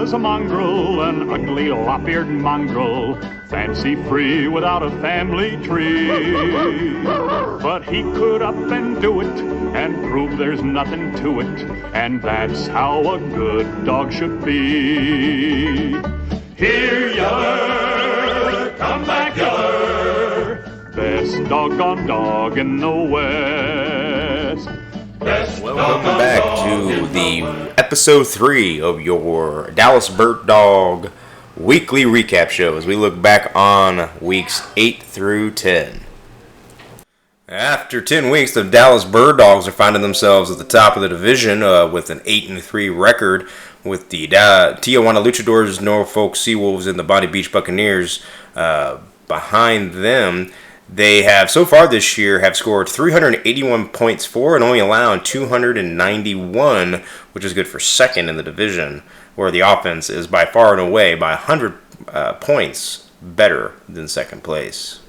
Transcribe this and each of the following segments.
was a mongrel, an ugly lop-eared mongrel, fancy free without a family tree. But he could up and do it, and prove there's nothing to it, and that's how a good dog should be. Here, yeller, come back, yeller, best doggone dog in the West. Welcome back to the episode 3 of your Dallas Birddog weekly recap show as we look back on weeks 8 through 10. After 10 weeks, the Dallas Birddogs are finding themselves at the top of the division with an 8-3 record, with the Tijuana Luchadors, Norfolk Seawolves, and the Bonnie Beach Buccaneers behind them. They have, so far this year, have scored 381 points for and only allowed 291, which is good for second in the division, where the offense is by far and away by 100 points better than second place.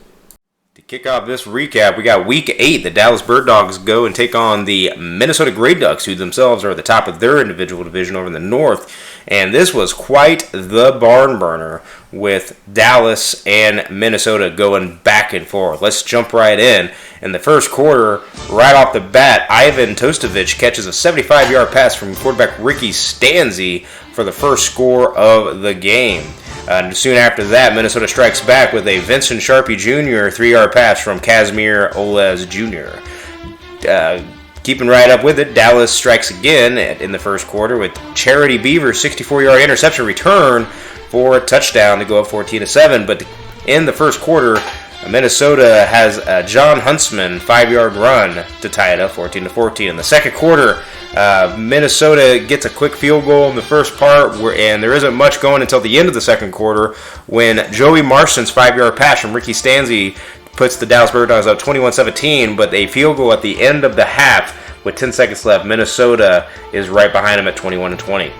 To kick off this recap, we got Week 8. The Dallas Birddogs go and take on the Minnesota Grey Ducks, who themselves are at the top of their individual division over in the north. And this was quite the barn burner, with Dallas and Minnesota going back and forth. Let's jump right in. In the first quarter, right off the bat, Ivan Tostovich catches a 75-yard pass from quarterback Ricky Stanzi for the first score of the game. Soon after that, Minnesota strikes back with a Vincent Sharpie Jr. 3-yard pass from Casimir Olez Jr. Keeping right up with it, Dallas strikes again in the first quarter with Charity Beaver's 64-yard interception return for a touchdown to go up 14-7. But in the first quarter, Minnesota has a John Huntsman 5-yard run to tie it up 14-14. In the second quarter, Minnesota gets a quick field goal in the first part, and there isn't much going until the end of the second quarter when Joey Marston's 5-yard pass from Ricky Stanzi puts the Dallas Birddogs up 21-17, but a field goal at the end of the half with 10 seconds left. Minnesota is right behind them at 21-20.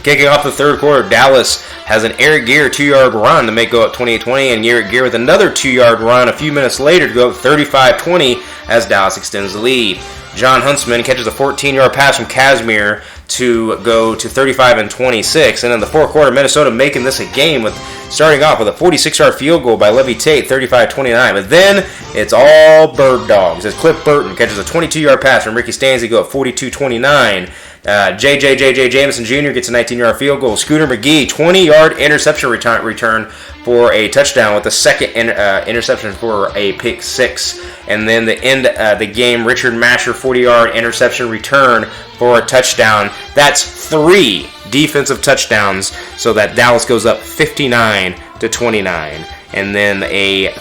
Kicking off the third quarter, Dallas has an Eric Gear 2-yard run to make go up 28-20, and Eric Gear with another 2-yard run a few minutes later to go up 35-20 as Dallas extends the lead. John Huntsman catches a 14-yard pass from Casimir to go to 35-26, and in the fourth quarter, Minnesota making this a game with starting off with a 46-yard field goal by Levy Tate, 35-29. But then it's all Birddogs as Cliff Burton catches a 22-yard pass from Ricky Stanzi, go up 42-29. J.J. Jameson Jr. gets a 19-yard field goal. Scooter McGee, 20-yard interception return for a touchdown with the second interception for a pick six. And then the end the game, Richard Masher, 40-yard interception return for a touchdown. That's 3 defensive touchdowns, so that Dallas goes up 59-29. And then a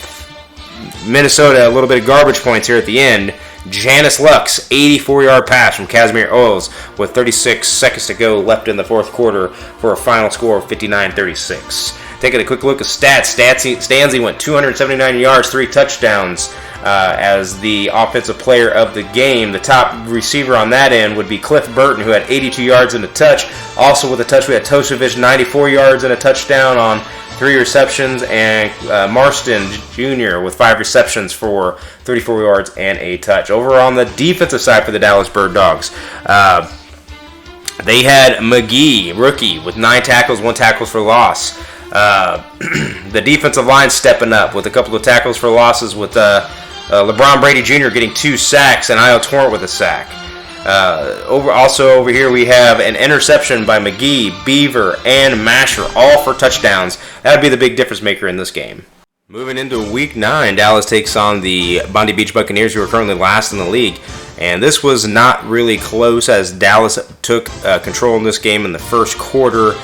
Minnesota, a little bit of garbage points here at the end. Janice Lux, 84-yard pass from Casimir Oles with 36 seconds to go left in the fourth quarter for a final score of 59-36. Taking a quick look at stats, Stanzi went 279 yards, 3 touchdowns as the offensive player of the game. The top receiver on that end would be Cliff Burton, who had 82 yards and a touch. Also with a touch, we had Tosevich, 94 yards and a touchdown on 3 receptions, and Marston Jr. with 5 receptions for 34 yards and a touch. Over on the defensive side for the Dallas Birddogs, they had McGee, rookie, with 9 tackles, 1 tackle for loss. The defensive line stepping up with a couple of tackles for losses with LeBron Brady Jr. getting 2 sacks and Io Torrent with a sack. Over here we have an interception by McGee, Beaver, and Masher, all for touchdowns. That would be the big difference maker in this game. Moving into Week 9, Dallas takes on the Bonnie Beach Buccaneers, who are currently last in the league. And this was not really close as Dallas took control in this game in the first quarter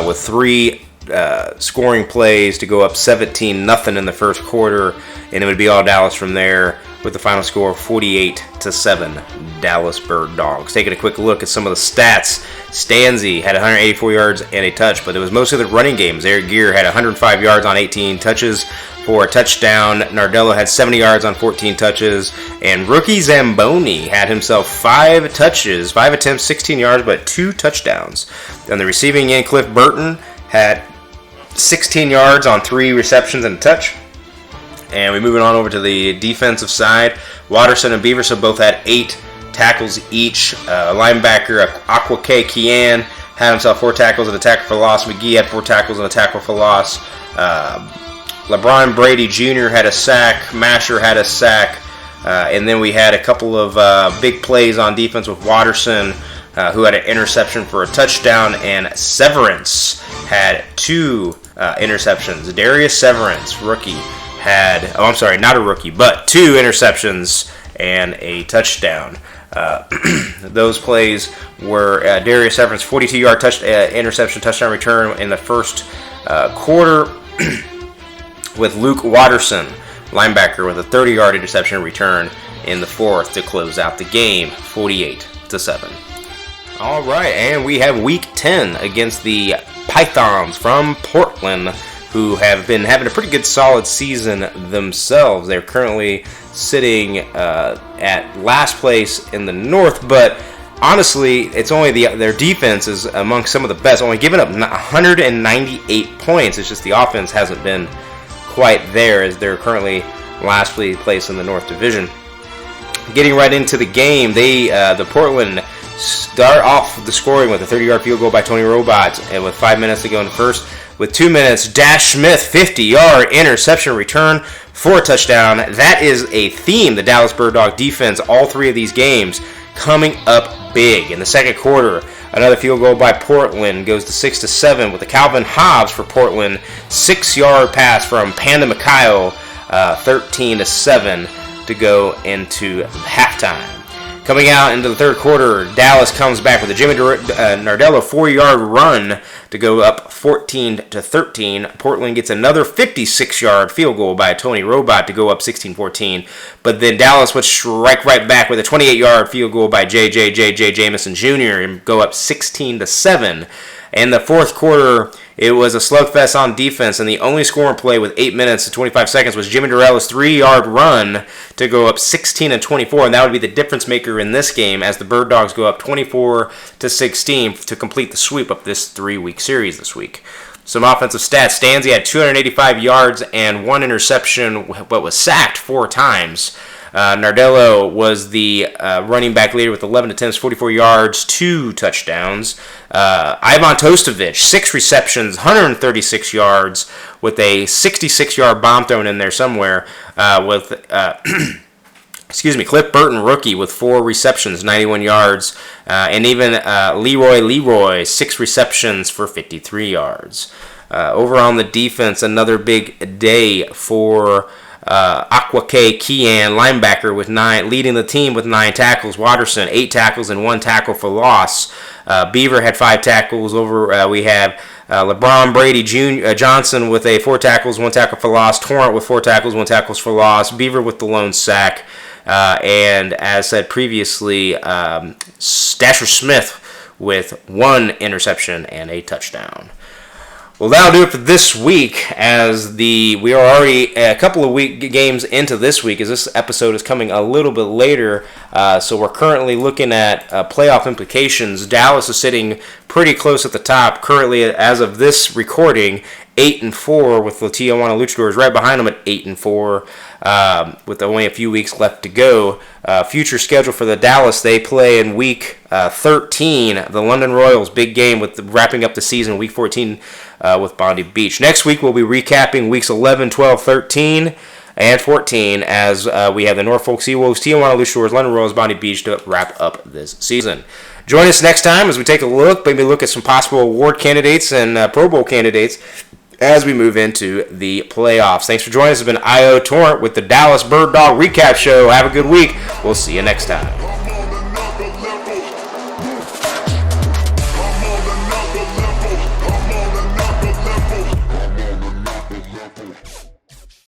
with 3 scoring plays to go up 17-0 in the first quarter. And it would be all Dallas from there, with the final score of 48-7, Dallas Birddogs. Taking a quick look at some of the stats, Stanzi had 184 yards and a touch, but it was mostly the running games. Eric Gear had 105 yards on 18 touches for a touchdown. Nardello had 70 yards on 14 touches, and rookie Zamboni had himself 5 touches, 5 attempts, 16 yards, but 2 touchdowns. On the receiving end, Cliff Burton had 16 yards on 3 receptions and a touch. And we're moving on over to the defensive side. Watterson and Beaverson both had 8 tackles each. Linebacker Aquake Kian had himself 4 tackles and a tackle for loss. McGee had 4 tackles and a tackle for loss. LeBron Brady Jr. had a sack. Masher had a sack. And then we had a couple of big plays on defense with Watterson, who had an interception for a touchdown, and Severance had 2 interceptions. Darius Severance, rookie, had, not a rookie, but 2 interceptions and a touchdown. Those plays were Darius Severance, 42-yard interception touchdown return in the first quarter, with Luke Watterson, linebacker, with a 30-yard interception return in the fourth to close out the game, 48-7. All right, and we have Week 10 against the Pythons from Portland, who have been having a pretty good solid season themselves. They're currently sitting at last place in the North, but honestly, it's only their defense is among some of the best, only giving up 198 points. It's just the offense hasn't been quite there, as they're currently last place in the North Division. Getting right into the game, the Portland start off the scoring with a 30-yard field goal by Tony Robot, and with 5 minutes to go in the first. With 2 minutes, Dash Smith, 50-yard interception return for a touchdown. That is a theme, the Dallas Birddog defense, all 3 of these games coming up big. In the second quarter, another field goal by Portland goes to 6-7 with the Calvin Hobbs for Portland 6-yard pass from Panda Mikhail, 13-7 to go into halftime. Coming out into the third quarter, Dallas comes back with a Jimmy Nardello 4-yard run to go up 14-13. Portland gets another 56-yard field goal by Tony Robot to go up 16-14. But then Dallas would strike right back with a 28-yard field goal by J.J. Jamison Jr. and go up 16-7. In the fourth quarter, it was a slugfest on defense, and the only scoring play with 8 minutes and 25 seconds was Jimmy Dorello's 3-yard run to go up 16-24, and that would be the difference maker in this game as the Bird Dogs go up 24-16 to complete the sweep of this 3-week series this week. Some offensive stats. Stanzi had 285 yards and 1 interception, but was sacked 4 times. Nardello was the running back leader with 11 attempts, 44 yards, 2 touchdowns. Ivan Tostovich, 6 receptions, 136 yards, with a 66-yard bomb thrown in there somewhere. Cliff Burton, rookie, with 4 receptions, 91 yards. And even Leroy, 6 receptions for 53 yards. Over on the defense, another big day for Aqua K. Kian, linebacker, with 9, leading the team with 9 tackles. Watterson, 8 tackles and 1 tackle for loss. Beaver had 5 tackles. We have LeBron Brady Johnson with 4 tackles, 1 tackle for loss. Torrent with 4 tackles, 1 tackles for loss. Beaver with the lone sack. And as said previously, Dasher Smith with 1 interception and a touchdown. Well, that'll do it for this week, as we are already a couple of games into this week, as this episode is coming a little bit later. So we're currently looking at playoff implications. Dallas is sitting pretty close at the top, currently, as of this recording, 8-4, with the Tijuana Luchadors right behind them at 8-4, with only a few weeks left to go. Future schedule for the Dallas, they play in week 13, the London Royals, big game with wrapping up the season, week 14 with Bondi Beach. Next week, we'll be recapping weeks 11, 12, 13, and 14, as we have the Norfolk Seawolves, Tijuana Luchadors, London Royals, Bondi Beach to wrap up this season. Join us next time as we take a look at some possible award candidates and Pro Bowl candidates as we move into the playoffs. Thanks for joining us. It's been I.O. Torrent with the Dallas Bird Dog Recap Show. Have a good week. We'll see you next time.